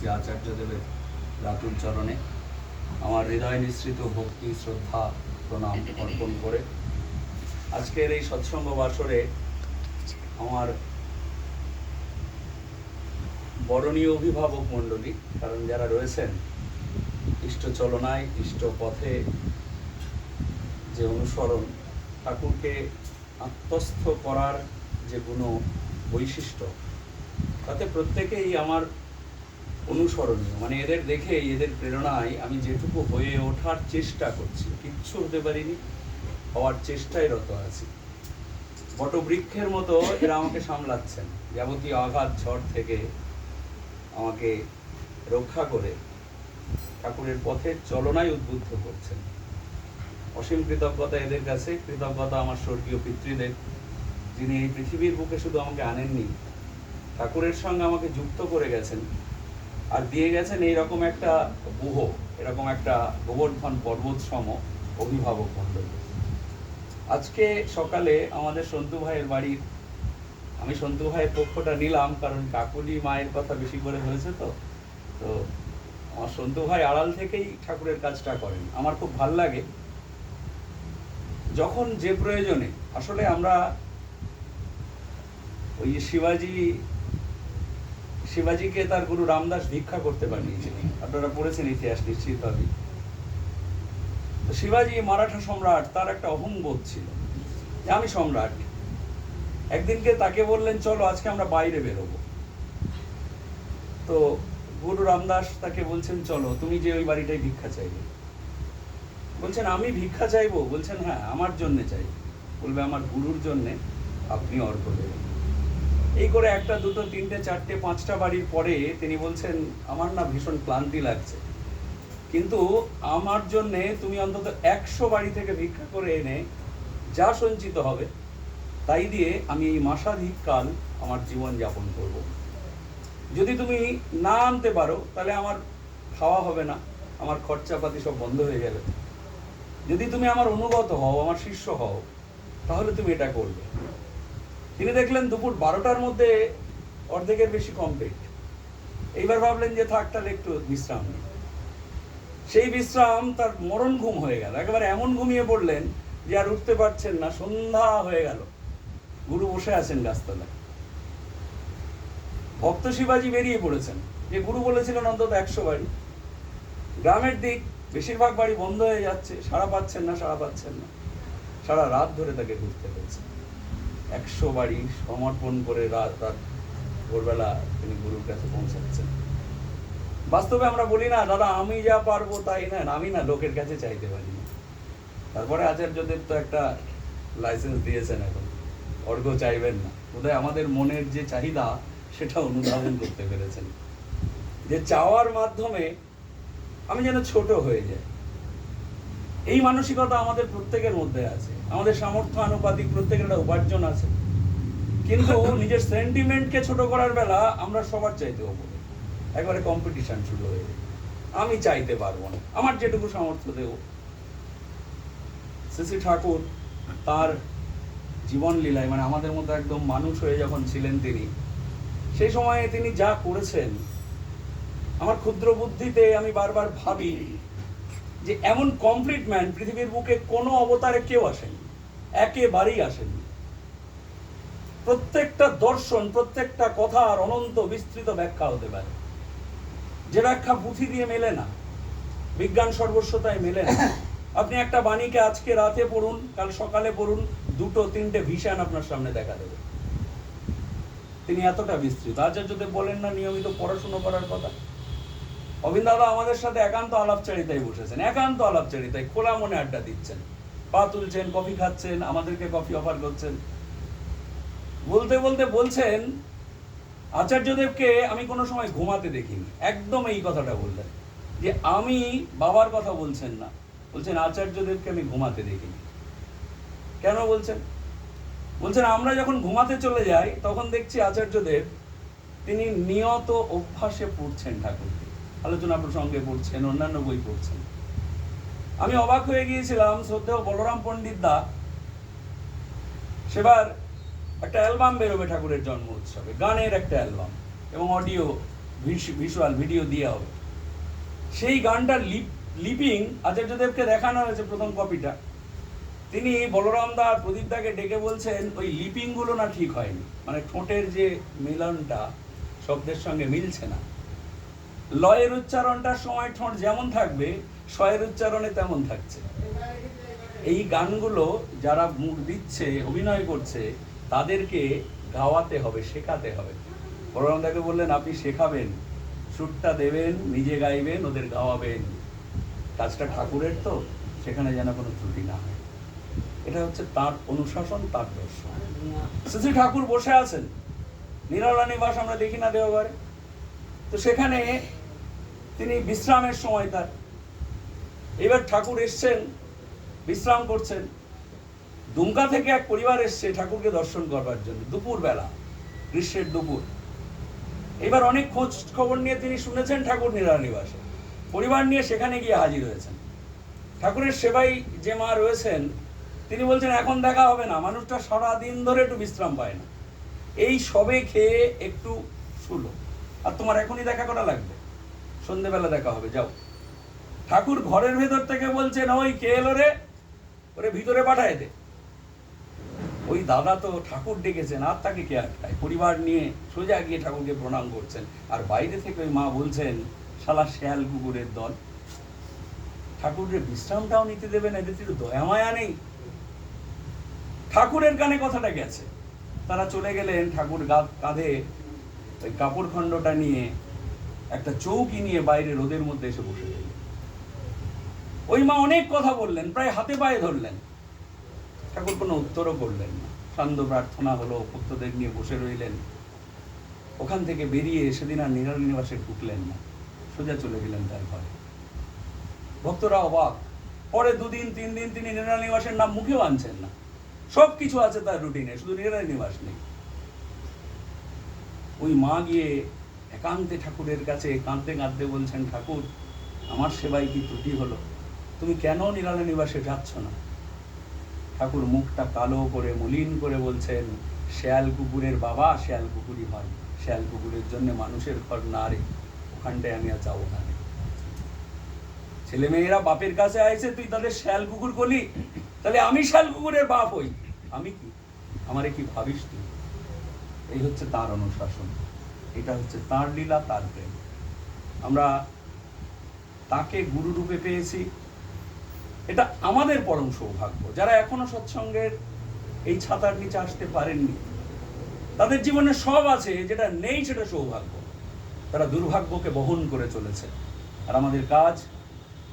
শ্রী আচার্যদেবের রাতুল চরণে আমার হৃদয় নিঃসৃত ভক্তি শ্রদ্ধা প্রণাম অর্পণ করে আজকের এই সৎসঙ্গ বাসরে আমার বরণীয় অভিভাবক মণ্ডলী, কারণ যারা রয়েছেন ইষ্ট চলনায় ইষ্ট পথে যে অনুসরণ, ঠাকুরকে আত্মস্থ করার যে গুণ বৈশিষ্ট্য, তাতে প্রত্যেকেই আমার অনুসরণীয়। মানে এদের দেখে, এদের প্রেরণায় আমি যেটুকু হয়ে ওঠার চেষ্টা করছি, কিচ্ছু হতে পারিনি, হওয়ার চেষ্টায় রত আছি। বটবৃক্ষের মতো এরা আমাকে সামলাচ্ছেন, যাবতীয় আঘাত ঝড় থেকে আমাকে রক্ষা করে ঠাকুরের পথে চলনায় উদ্বুদ্ধ করছেন। অসীম কৃতজ্ঞতা এদের কাছে, কৃতজ্ঞতা আমার স্বর্গীয় পিতৃদের, যিনি এই পৃথিবীর বুকে শুধু আমাকে আনেননি, ঠাকুরের সঙ্গে আমাকে যুক্ত করে গেছেন আর দিয়ে গেছেন এইরকম একটা বুহ, এরকম একটা গোবর্ধন পর্বত সম অভিভাবক মণ্ডলী। আজকে সকালে আমাদের সন্তু ভাইয়ের বাড়ির, আমি সন্তু ভাইয়ের পক্ষটা নিলাম কারণ কাকুলি মায়ের কথা বেশি করে হয়েছে, তো আমার সন্তু ভাই আড়াল থেকেই ঠাকুরের কাজটা করেন। আমার খুব ভাল লাগে যখন যে প্রয়োজনে, আসলে আমরা ওই শিবাজিকে তার গুরু রামদাস ভিক্ষা করতে পারিয়েছিলেন, আপনারা পড়েছেন ইতিহাস নিশ্চিতভাবেই। তো শিবাজি মারাঠা সম্রাট, তার একটা অহংবোধ ছিল যে আমি সম্রাট। একদিনকে তাকে বললেন চলো আজকে আমরা বাইরে বেরোবো। তো গুরু রামদাস তাকে বলছেন চলো, তুমি যে ওই বাড়িটাই ভিক্ষা চাইবে। বলছেন আমি ভিক্ষা চাইবো? বলছেন হ্যাঁ, আমার জন্যে চাই। বলবে আমার গুরুর জন্যে আপনি অর্ঘ দেবেন। এই করে একটা দুটো তিনটে চারটে পাঁচটা বাড়ির পরে তিনি বলছেন আমার না ভীষণ ক্লান্তি লাগছে, কিন্তু আমার জন্যে তুমি অন্তত 100 বাড়ি থেকে ভিক্ষা করে এনে যা সঞ্চিত হবে তাই দিয়ে আমি এই মাসাধিক কাল আমার জীবন যাপন করব। যদি তুমি না আনতে পারো তাহলে আমার খাওয়া হবে না, আমার খরচাপাতি সব বন্ধ হয়ে যাবে। যদি তুমি আমার অনুগত হও, আমার শিষ্য হও, তাহলে তুমি এটা করবে। তিনি দেখলেন দুপুর 12টার মধ্যে অর্ধেকের বেশি কমপ্লিট। এইবার ভাবলেন যে থাক তাহলে একটু বিশ্রাম নেই। সেই বিশ্রাম তার মরণ ঘুম হয়ে গেল, একেবারে এমন ঘুমিয়ে পড়লেন যে আর উঠতে পারছেন না। সন্ধ্যা হয়ে গেল, গুরু বসে আছেন গাছতলায়। ভক্ত শিবাজি বেরিয়ে পড়েছেন, যে গুরু বলেছিলেন অন্তত 100 বাড়ি। গ্রামের দিক বেশিরভাগ বাড়ি বন্ধ হয়ে যাচ্ছে, সাড়া পাচ্ছেন না। সারা রাত ধরে তাকে ঘুরতে হয়েছে। 100 বাড়ি সমর্পণ করে রাত ভোরবেলা তিনি গুরুর কাছে পৌঁছাচ্ছেন। বাস্তবে আমরা বলি না দাদা আমি যা পারবো তাই নেন, আমি না লোকের কাছে চাইতে পারি না। তারপরে আচার্যদেব তো একটা লাইসেন্স দিয়েছেন, এখন অর্ঘ্য চাইবেন না। বোধহয় আমাদের মনের যে চাহিদা সেটা অনুধাবন করতে পেরেছেন, যে চাওয়ার মাধ্যমে আমি যেন ছোট হয়ে যাই। এই মানসিকতা আমাদের প্রত্যেকের মধ্যে আছে। আমাদের সামর্থ্য আনুপাতিক প্রত্যেকের একটা উপার্জন আছে, কিন্তু নিজের সেন্টিমেন্টকে ছোট করার বেলা আমরা সবার চাইতে ওপরে, একবারে কম্পিটিশন শুরু হয়ে যায়। আমি চাইতে পারবো না, আমার যেটুকু সামর্থ্য দেব। শ্রী ঠাকুর তার জীবন লীলায়, মানে আমাদের মতো একদম মানুষ হয়ে যখন ছিলেন তিনি, সেই সময়ে তিনি যা করেছেন, আমার ক্ষুদ্র বুদ্ধিতে আমি বারবার ভাবি যে এমন কমপ্লিট ম্যান পৃথিবীর বুকে কোনো অবতারে কেউ আসেনি, একেবারেই আসেনি। প্রত্যেকটা দর্শন, প্রত্যেকটা কথার অনন্ত বিস্তৃত ব্যাখ্যা হতে পারে, যে ব্যাখ্যা পুঁথি দিয়ে মেলে না, বিজ্ঞান সর্বস্বতায় মেলে না। আপনি একটা বাণীকে আজকে রাতে পড়ুন, কাল সকালে পড়ুন, দুটো তিনটে ভিশন আপনার সামনে দেখা দেবে। তিনি এতটা বিস্তৃত। আচার্যদেব বলেন না নিয়মিত পড়াশুনো করার কথা। অবিন্দ দাদা আমাদের সাথে একান্ত আলাপচারিতায় বসেছেন, একান্ত আলাপচারিতায় খোলা মনে আড্ডা দিচ্ছেন, পা তুলছেন, কফি খাচ্ছেন, আমাদেরকে কফি অফার করছেন। বলতে বলতে বলছেন আচার্যদেবকে আমি কোনো সময় ঘুমাতে দেখিনি। একদম এই কথাটা বললেন যে আমি বাবার কথা বলছেন না, বলছেন আচার্যদেবকে আমি ঘুমাতে দেখিনি। কেন বলছেন? বলছেন আমরা যখন ঘুমাতে চলে যাই তখন দেখছি আচার্যদেব তিনি নিয়ত অভ্যাসে পড়ছেন, ঠাকুরকে আলোচনা প্রসঙ্গে পড়ছেন, অন্যান্য বই পড়ছেন। আমি অবাক হয়ে গিয়েছিলাম। শ্রদ্ধেয় বলরাম পণ্ডিত দা সেবার একটা অ্যালবাম বেরোবে ঠাকুরের জন্ম উৎসবে, গানের একটা অ্যালবাম এবং অডিও ভিজুয়াল ভিডিও দিয়ে হবে। সেই গানটার লিপিং আচার্যদেবকে দেখানো হয়েছে প্রথম কপিটা। তিনি বলরাম দা আর প্রদীপ দাকে ডেকে বলছেন ওই লিপিংগুলো না ঠিক হয়নি, মানে ঠোঁটের যে মিলনটা শব্দের সঙ্গে মিলছে না। লয়ের উচ্চারণটার সময় ঠোঁট যেমন থাকবে, স্বয়ের উচ্চারণে তেমন থাকছে। এই গানগুলো যারা মুখ দিচ্ছে, অভিনয় করছে, তাদেরকে গাওয়াতে হবে, শেখাতে হবে। বলরাম দাকে বললেন আপনি শেখাবেন, সুরটা দেবেন, নিজে গাইবেন, ওদের গাওয়াবেন। কাজটা ঠাকুরের, তো সেখানে যেন কোনো ত্রুটি না হয়। এটা হচ্ছে তার অনুশাসন, তার দর্শন। শ্রী ঠাকুর বসে আছেন, নিরালা নিবাস আমরা দেখি না দেওঘরে, তো সেখানে তিনি বিশ্রামের সময় তার। এবার ঠাকুর এসছেন, বিশ্রাম করছেন। দুমকা থেকে এক পরিবার এসছে ঠাকুরকে দর্শন করবার জন্য, দুপুর বেলা, গ্রীষ্মের দুপুর। এবার অনেক খোঁজ খবর নিয়ে তিনি শুনেছেন ঠাকুর নিরালা নিবাসে, পরিবার নিয়ে সেখানে গিয়ে হাজির হয়েছেন। ঠাকুরের সেবাই যে মা রয়েছেন তিনি বলছেন এখন দেখা হবে না, মানুষটা সারাদিন ধরে একটু বিশ্রাম পায় না, এই সবে খেয়ে একটু শুলো, আর তোমার এখনই দেখা করা লাগবে, সন্ধ্যেবেলা দেখা হবে, যাও। ঠাকুর ঘরের ভেতর থেকে বলছেন ওই কে এলো রে, ওরে ভিতরে পাঠায় দে। ওই দাদা তো ঠাকুর ডেকেছেন, আর তাকে কে আটকায়, পরিবার নিয়ে সোজা গিয়ে ঠাকুরকে প্রণাম করছেন। আর বাইরে থেকে ওই মা বলছেন শালা শেয়াল কুকুরের দল, ঠাকুরের বিশ্রামটাও নিতে দেবে না, এদের একটু দয়া মায়া নেই। ঠাকুরের কানে কথাটা গেছে, তারা চলে গেলেন। ঠাকুর কাঁধে ওই কাপড় খণ্ডটা নিয়ে একটা চৌকি নিয়ে বাইরে রোদের মধ্যে এসে বসে গেলেন। ওই মা অনেক কথা বললেন, প্রায় হাতে পায়ে ধরলেন। ঠাকুর কোনো উত্তরও করলেন না, সান্ধ্য প্রার্থনা হলো, ভক্তদের নিয়ে বসে রইলেন। ওখান থেকে বেরিয়ে সেদিন আর নিরালা নিবাসে ঢুকলেন না, সোজা চলে গেলেন তার ঘরে। ভক্তরা অবাক। পরে 2 দিন 3 দিন তিনি নিরালা নিবাসের নাম মুখেও আনছেন না, সব কিছু আছে তার রুটিনে, শুধু নিরালা নিবাস নেই। ওই মা গিয়ে একান্তে ঠাকুরের কাছে কাঁদতে কাঁদতে বলছেন ঠাকুর আমার সেবায় কি ত্রুটি হলো, তুমি কেন নিরালা নিবাসে যাচ্ছ না? ঠাকুর মুখটা কালো করে মলিন করে বলছেন শেয়াল কুকুরের বাবা শেয়াল কুকুরই হয়, শেয়াল কুকুরের জন্য মানুষের ঘর না রে, ওখানটায় আমি আর যাবো না। ছেলে মেয়েরা বাপের কাছে আইছে, তুই তাদের শেয়াল কুকুর করলি, তাহলে আমি শেয়াল কুকুরের বাপ হই, আমি কি, আমারে কি ভাবিস তুই? এই হচ্ছে তার অনুশাসন, এটা হচ্ছে তার লীলা, তার প্রেম। আমরা তাকে গুরু রূপে পেয়েছি, এটা আমাদের পরম সৌভাগ্য। যারা এখনো সৎসঙ্গের এই ছাতার নিচে আসতে পারেননি, তাদের জীবনে সব আছে, যেটা নেই সেটা সৌভাগ্য। তারা দুর্ভাগ্যকে বহন করে চলেছে। আর আমাদের কাজ,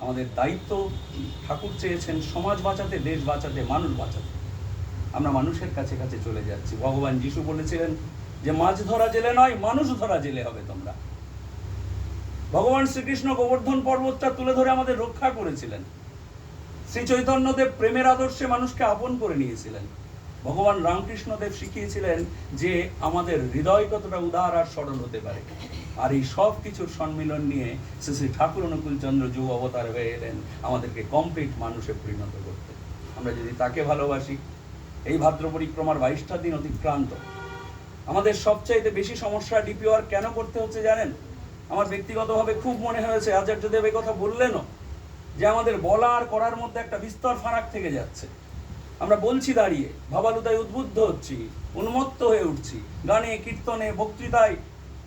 আমাদের দায়িত্ব, ঠাকুর চেয়েছেন সমাজ বাঁচাতে, দেশ বাঁচাতে, মানুষ বাঁচাতে। আমরা মানুষের কাছে কাছে চলে যাচ্ছি। ভগবান যিশু বলেছিলেন যে মাছ ধরা জেলে নয়, মানুষ ধরা জেলে হবে তোমরা। ভগবান শ্রীকৃষ্ণ গোবর্ধন পর্বতটা তুলে ধরে আমাদের রক্ষা করেছিলেন। শ্রী চৈতন্যদেব প্রেমের আদর্শে মানুষকে আপন করে নিয়েছিলেন। ভগবান রামকৃষ্ণদেব শিখিয়েছিলেন যে আমাদের হৃদয় কতটা উদার আর সরল হতে পারে। আর এই সব কিছুর সম্মিলন নিয়ে শ্রী শ্রী ঠাকুর অনুকূল চন্দ্র যুগ অবতার হয়ে এলেন আমাদেরকে কমপ্লিট মানুষে পরিণত করতে। আমরা যদি তাকে ভালোবাসি, এই ভাদ্র পরিক্রমার 22টা দিন অতিক্রান্ত। আমাদের সবচাইতে বেশি সমস্যা ডিপিওয়ার কেন করতে হচ্ছে জানেন? আমার ব্যক্তিগতভাবে খুব মনে হয়েছে, আচার্যদেব এই কথা বললেনও, যে আমাদের বলা আর করার মধ্যে একটা বিস্তর ফারাক থেকে যাচ্ছে। আমরা বলছি দাঁড়িয়ে, ভাবালুতায় উদ্বুদ্ধ হচ্ছি, উন্মত্ত হয়ে উঠছি, গানে, কীর্তনে, বক্তৃতায়।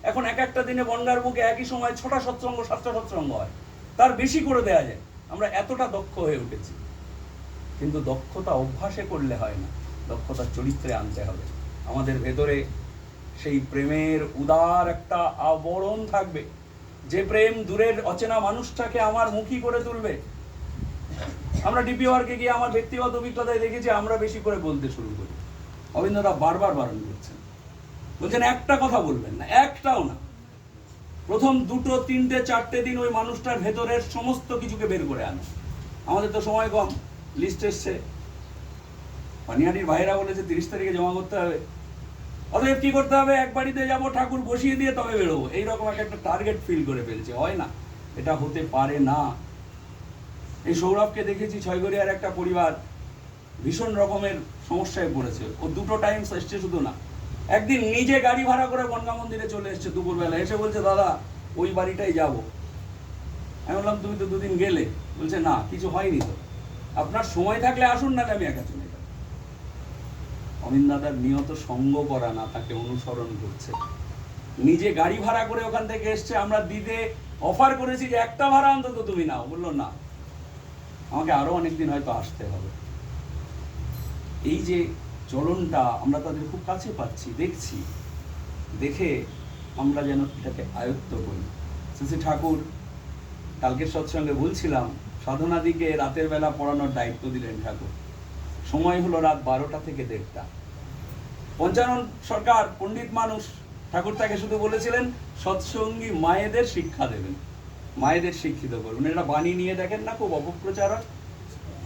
এখন এক একটা দিনে বনগার বুকে একই সময় 6টা সৎসঙ্গ 7টা সৎসঙ্গ হয়, তার বেশি করে দেয়া যায়। আমরা এতটা দক্ষ হয়ে উঠেছি, কিন্তু দক্ষতা অভ্যাসে করলে হয় না, দক্ষতা চরিত্রে আনতে হবে। আমাদের ভেতরে সেই প্রেমের উদার একটা আবরণ থাকবে, যে প্রেম দূরের অচেনা মানুষটাকে আমার মুখী করে তুলবে। আমরা ডিপিওয়ারকে গিয়ে আমার ব্যক্তিগত অভিজ্ঞতায় দেখেছি, আমরা বেশি করে বলতে শুরু করি। অবিন্দরা বারবার বারণ করছেন, বলছেন একটা কথা বলবেন না, একটাও না। প্রথম 2, 3, 4 দিন ওই মানুষটার ভেতরের সমস্ত কিছুকে বের করে আনো। আমাদের তো সময় কম, লিস্ট এসছে, পানিহাটির ভাইরা বলেছে 30 তারিখে জমা করতে হবে। অতএব কি করতে হবে, এক বাড়িতে যাবো, ঠাকুর বসিয়ে দিয়ে তবে বেরোবো, এইরকম একটা টার্গেট ফিল করে ফেলছে। হয় না, এটা হতে পারে না। এই সৌরভকে দেখেছি, ছয়গড়িয়ার একটা পরিবার ভীষণ রকমের সমস্যায় পড়েছে। ও 2টো টাইমস এসছে শুধু না, একদিন নিজে গাড়ি ভাড়া করে বনগা মন্দিরে চলে এসছে দুপুরবেলা, এসে বলছে দাদা ওই বাড়িটাই যাব। আমি বললাম তুমি তো দুদিন গেলে। বলছে না কিছু হয়নি তো, আপনার সময় থাকলে আসুন, নাহলে আমি একা চলে যাব। অমিন দাদার নিয়ত সঙ্গ করা না, তাকে অনুসরণ করছে। নিজে গাড়ি ভাড়া করে ওখান থেকে এসছে, আমরা দিতে অফার করেছি যে একটা ভাড়া অন্তত তুমি নাও, বললো না আমাকে আরো অনেকদিন হয়তো আসতে হবে। এই যে চলনটা আমরা তাদের খুব কাছে পাচ্ছি, দেখছি, দেখে আমরা যেন এটাকে আয়ত্ত করি। শ্রী ঠাকুর কালকের সৎসঙ্গে বলছিলাম, সাধনাদিকে রাতের বেলা পড়ানোর দায়িত্ব দিলেন ঠাকুর। সময় হলো রাত 12টা থেকে 1:30। পঞ্চানন সরকার পণ্ডিত মানুষ, ঠাকুর তাকে শুধু বলেছিলেন সৎসঙ্গী মায়েদের শিক্ষা দেবেন, মায়েদের শিক্ষিত করবেন। এটা বাণী নিয়ে দেখেন না খুব অপপ্রচারক,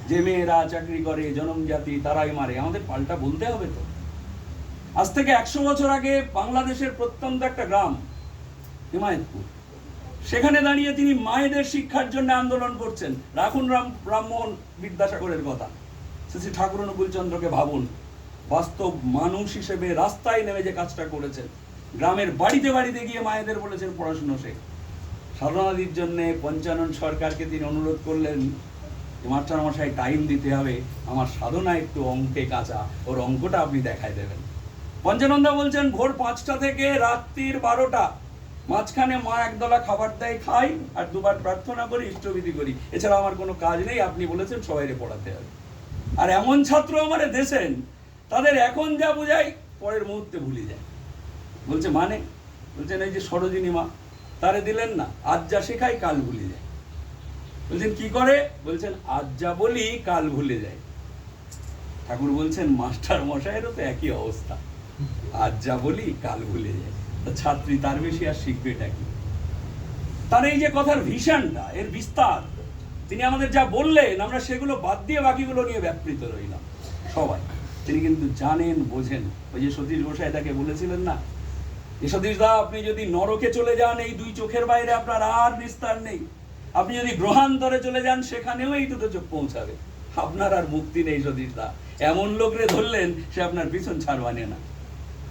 যে মেয়েরা চাকরি করে জনম জাতি তারাই মারে। আমাদের পাল্টা বলতে হবে তো। আজ থেকে 100 বছর আগে বাংলাদেশের প্রত্যন্ত একটা গ্রাম হিমায়তপুর, সেখানে দাঁড়িয়ে তিনি মায়েদের শিক্ষার জন্য আন্দোলন করছেন। রাখুন রামমোহন বিদ্যাসাগরের কথা, শ্রী ঠাকুর অনুকূল চন্দ্রকে ভাবুন, বাস্তব মানুষ হিসেবে রাস্তায় নেমে যে কাজটা করেছেন, গ্রামের বাড়িতে বাড়িতে গিয়ে মায়েদের বলেছেন পড়াশুনো শেখ। সাধনাদির জন্য পঞ্চানন সরকারকে তিনি অনুরোধ করলেন, মাস্টারমশাই টাইম দিতে হবে, আমার সাধনা একটু অঙ্কে কাঁচা, ওর অঙ্কটা আপনি দেখায় দেবেন। পঞ্চানন্দা বলছেন ভোর 5টা থেকে রাত্রির 12টা, মাঝখানে মা একদলা খাবার দেয়, খাই আর দুবার প্রার্থনা করি, ইষ্টবিধি করি, এছাড়া আমার কোনো কাজ নেই, আপনি বলেছেন সবাইরে পড়াতে হবে। আর এমন ছাত্র আমারে দেশেন, তাদের এখন যা বোঝাই পরের মুহূর্তে ভুলে যায়। বলছে মানে? বলছেন এই যে সরোজিনী মা, তারে দিলেন না, আজ যা শেখাই কাল ভুলে যায়। বলছেন কি করে? বলছেন আজ যা বলি কাল ভুলে যায়। ঠাকুর বলছেন মাস্টার মশাইয়েরও তো একই অবস্থা, আজ যা বলি কাল ভুলে যায়। ছাত্রী তার বেশি আর শিখবেটা কি? তার এই যে কথার ভিশনটা, এর বিস্তার, তিনি আমাদের যা বললেন আমরা সেগুলো বাদ দিয়ে বাকিগুলো নিয়ে ব্যাপৃত রইলাম সবাই। তিনি কিন্তু জানেন, বোঝেন। ওই যে সতীশ গোসাই তাকে বলেছিলেন না, সতীশ দা আপনি যদি নরকে চলে যান, এই 2 চোখের বাইরে আপনার আর বিস্তার নেই। আপনি যদি গ্রহান্তরে চলে যান, সেখানেও এই 2টো চোখ পৌঁছাবে, আপনার আর মুক্তি নেই সতীশ দা। এমন লোকরে ধরলেন, সে আপনার পিছন ছাড়বানে না।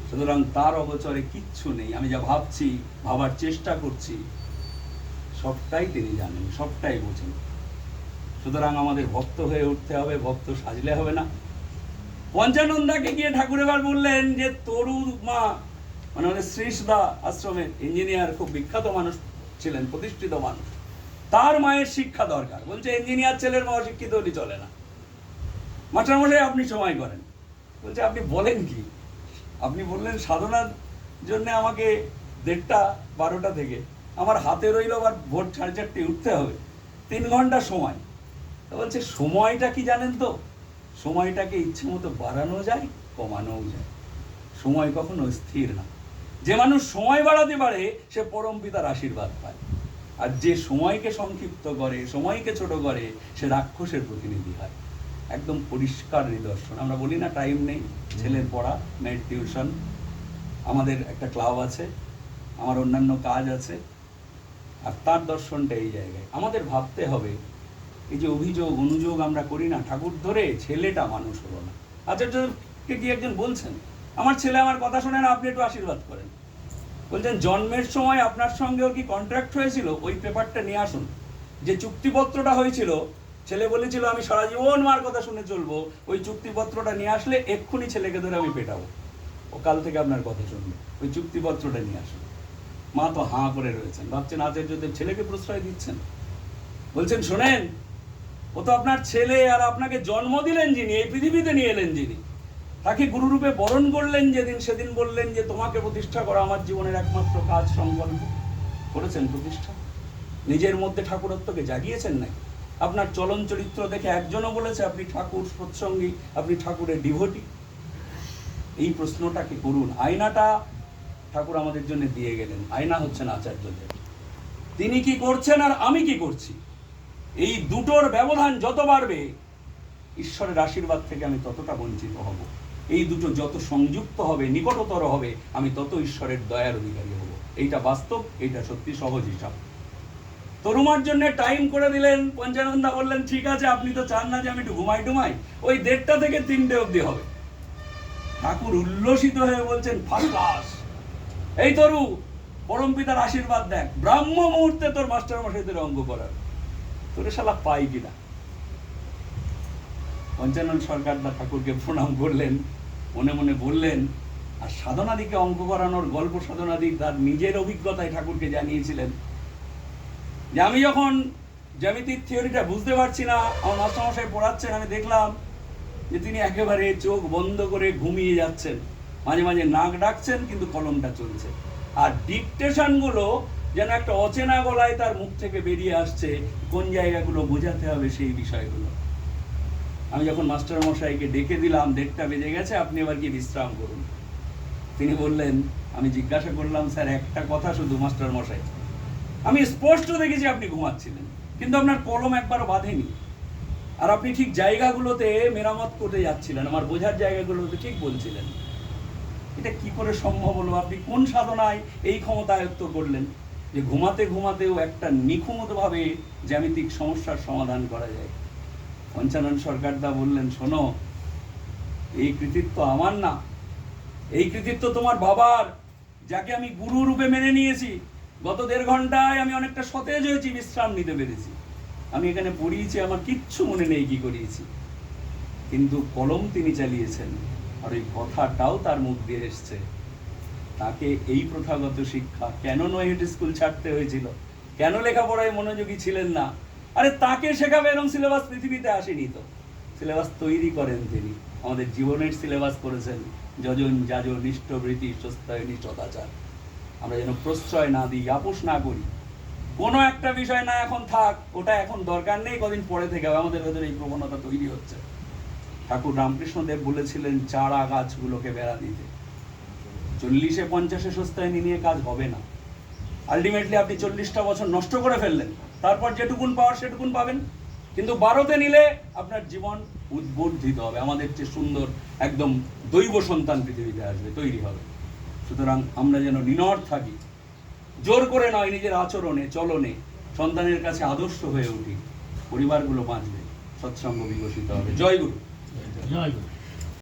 সুতরাং তার অগোচরে কিচ্ছু নেই। আমি যা ভাবছি, ভাবার চেষ্টা করছি, সবটাই তিনি জানেন, সবটাই বোঝেন। সুতরাং আমাদের ভক্ত হয়ে উঠতে হবে, ভক্ত সাজলে হবে না। পঞ্চানন্দাকে গিয়ে ঠাকুর এবার বললেন যে তরু মা, মানে আমাদের শ্রীশদা আশ্রমের ইঞ্জিনিয়ার, খুব বিখ্যাত মানুষ ছিলেন, প্রতিষ্ঠিত মানুষ, তার মায়ের শিক্ষা দরকার। বলছে ইঞ্জিনিয়ার ছেলের মা অশিক্ষিত হলে চলে না। মাস্টারমশাই আপনি সময় করেন। বলছে আপনি বলেন কি? আপনি বললেন সাধনার জন্য আমাকে 1:30 12টা থেকে, আমার হাতে রইল আবার ভোর 4:30 উঠতে হবে, 3 ঘন্টা সময়। তো বলছে সময়টা কি জানেন তো? সময়টাকে ইচ্ছে মতো বাড়ানো যায়, কমানোও যায়। সময় কখনো স্থির না। যে মানুষ সময় বাড়াতে পারে, সে পরম পিতার আশীর্বাদ পায়। আর যে সময়কে সংক্ষিপ্ত করে, সময়কে ছোট করে, সে রাক্ষসের প্রতিনিধি হয়। একদম পরিষ্কার নিদর্শন। আমরা বলি না টাইম নেই, ছেলের পড়া, মেয়ের টিউশন, আমাদের একটা ক্লাব আছে, আমার অন্যান্য কাজ আছে, আর তার দর্শনটা এই জায়গায়। আমাদের ভাবতে হবে, এই যে অভিযোগ অনুযোগ আমরা করি না, ঠাকুর ধরে ছেলেটা মানুষ হলো না। আচার্যকে কি একজন বলছেন, আমার ছেলে আমার কথা শোনে না, আপনি একটু আশীর্বাদ করেন। বলছেন জন্মের সময় আপনার সঙ্গে ওর কি কন্ট্রাক্ট হয়েছিল? ওই পেপারটা নিয়ে আসুন। যে চুক্তিপত্রটা হয়েছিল, ছেলে বলেছিল আমি সারা জীবন মার কথা শুনে চলবো, ওই চুক্তিপত্রটা নিয়ে আসলে এক্ষুনি ছেলেকে ধরে আমি পেটাবো, ও কাল থেকে আপনার কথা শুনবে। ওই চুক্তিপত্রটা নিয়ে আসুন। মা তো হাঁ করে রয়েছেন, ভাবছেন আচার্যদেব ছেলেকে প্রশ্রয় দিচ্ছেন। বলছেন শোনেন, ও তো আপনার ছেলে, আর আপনাকে জন্ম দিলেন যিনি, এই পৃথিবীতে নিয়ে এলেন যিনি, তাকে গুরুরূপে বরণ করলেন যেদিন, সেদিন বললেন যে তোমাকে প্রতিষ্ঠা করা আমার জীবনের একমাত্র কাজ, সংকল্প। করেছেন প্রতিষ্ঠা? নিজের মধ্যে ঠাকুরত্বকে জাগিয়েছেন নাকি? আপনার চলন চরিত্র দেখে একজনও বলেছে আপনি ঠাকুর সৎসঙ্গী, আপনি ঠাকুরের ডিভোটি? এই প্রশ্নটাকে করুন। আয়নাটা ঠাকুর আমাদের জন্য দিয়ে গেলেন, আয়না হচ্ছেন আচার্যদেব। তিনি কি করছেন আর আমি কি করছি, এই দুটোর ব্যবধান যত বাড়বে, ঈশ্বরের আশীর্বাদ থেকে আমি ততটা বঞ্চিত হব। এই দুটো যত সংযুক্ত হবে, নিকটতর হবে, আমি তত ঈশ্বরের দয়ার অধিকারী হব। এইটা বাস্তব, এইটা সত্যি সহজ হিসাব। তরুমার জন্য টাইম করে দিলেন। পঞ্চানন্দা বললেন ঠিক আছে, আপনি তো চান না যে আমি একটু ঘুমাই, ওই 1:30 থেকে 3টে অবধি হবে। ঠাকুর উল্লসিত হয়ে বলছেন ফার্স্ট ক্লাস, এই তরু পরম পিতার আশীর্বাদ দেখ, ব্রাহ্ম মুহূর্তে তোর মাস্টার মশাইদের অঙ্ক করার, তোরে শালা পাই কিনা। পঞ্চানন সরকারদা ঠাকুরকে প্রণাম করলেন, মনে মনে বললেন, আর সাধনাদিকে অঙ্ক করানোর গল্প সাধনাদি তার নিজের অভিজ্ঞতায় ঠাকুরকে জানিয়েছিলেন যে আমি যখন জ্যামিতিক থিওরিটা বুঝতে পারছি না, আমার মাস্টারমশাই পড়াচ্ছেন, আমি দেখলাম যে তিনি একেবারে চোখ বন্ধ করে ঘুমিয়ে যাচ্ছেন, মাঝে মাঝে নাক ডাকছেন কিন্তু কলমটা চলছে, আর ডিকটেশনগুলো যেন একটা অচেনা গলায় তার মুখ থেকে বেরিয়ে আসছে, কোন জায়গাগুলো বোঝাতে হবে সেই বিষয়গুলো। আমি যখন মাস্টারমশাইকে ডেকে দিলাম, 1:30 বেজে গেছে, আপনি এবার গিয়ে বিশ্রাম করুন। তিনি বললেন, আমি জিজ্ঞাসা করলাম, স্যার একটা কথা শুধু মাস্টারমশাই, আমি স্পষ্ট দেখেছি আপনি ঘুমাচ্ছিলেন, কিন্তু আপনার কলম একবারও বাঁধেনি, আর আপনি ঠিক জায়গাগুলোতে মেরামত করতে যাচ্ছিলেন, আমার বোঝার জায়গাগুলোতে ঠিক বলছিলেন। এটা কি করে সম্ভব হলো? আপনি কোন সাধনায় এই ক্ষমতা আয়ত্ত করলেন যে ঘুমাতে ঘুমাতেও একটা নিখুঁতভাবে জ্যামিতিক সমস্যার সমাধান করা যায়? পঞ্চানন সরকারদা বললেন, শোনো, এই কৃতিত্ব আমার না, এই কৃতিত্ব তোমার বাবার, যাকে আমি গুরু রূপে মেনে নিয়েছি। গত 1.5 ঘন্টায় আমি অনেকটা সতেজ হয়েছি, বিশ্রাম নিতে পেরেছি। আমি এখানে পড়িয়েছি, আমার কিচ্ছু মনে নেই কি করিয়েছি, কিন্তু কলম তিনি চালিয়েছেন, আর ওই কথাটাও তার মুখ দিয়ে এসছে। তাকে এই প্রথাগত শিক্ষা কেন নৈহাটি স্কুল ছাড়তে হয়েছিল, কেন লেখাপড়ায় মনোযোগী ছিলেন না? আরে তাকে শেখাবে এরকম সিলেবাস পৃথিবীতে আসেনি তো। সিলেবাস তৈরি করেন তিনি, আমাদের জীবনের সিলেবাস করেছেন, যজন যাজ নিষ্ঠবৃত্তি সস্তায়নী সদাচার। আমরা যেন প্রশ্রয় না দিই, আপোষ না করি। কোনো একটা বিষয় না এখন থাক, ওটা এখন দরকার নেই, কদিন পরে থেকে আমাদের ভেতরে এই প্রবণতা তৈরি হচ্ছে। ঠাকুর রামকৃষ্ণদেব বলেছিলেন চারা গাছগুলোকে বেড়া দিতে। 40-এ 50-এ সস্তায়নী নিয়ে কাজ হবে না। আলটিমেটলি আপনি 40টা বছর নষ্ট করে ফেললেন, তারপর যেটুকুন পাওয়ার সেটুকুন পাবেন, কিন্তু 12তে নিলে আপনার জীবন উদ্বর্ধিত হবে, আমাদের চেয়ে সুন্দর একদম দৈব সন্তান পৃথিবীতে আসবে, তৈরি হবে। সুতরাং আমরা যেন নিনড় থাকি, জোর করে নয়, নিজের আচরণে চলনে সন্তানের কাছে আদর্শ হয়ে উঠি, পরিবারগুলো বাঁচবে, সৎসঙ্গ বিকশিত হবে। জয় গুরু। জয় গুরু।